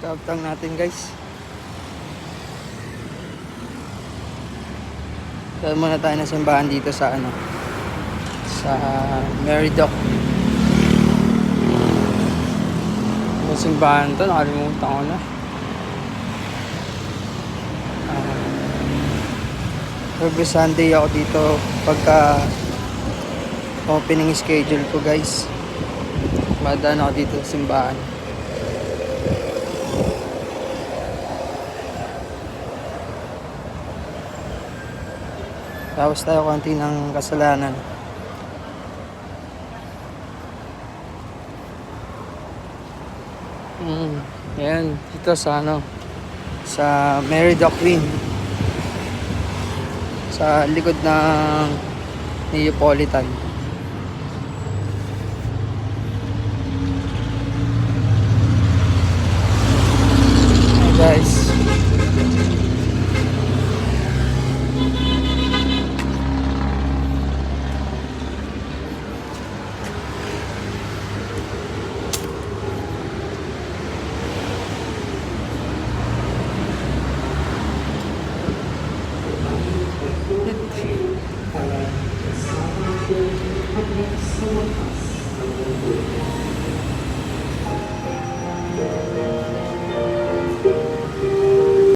Kaptang natin guys. Dahil muna tayo na simbahan dito sa sa Meridoc. Yung simbahan to, nakalimutan ko na. Every Sunday ako dito pagka opening schedule ko guys. Madaan ako dito sa simbahan. Tapos tayo konti ng kasalanan. Ayan, dito sa sa Meridoc Queen. Sa likod ng Neapolitan. Hey guys.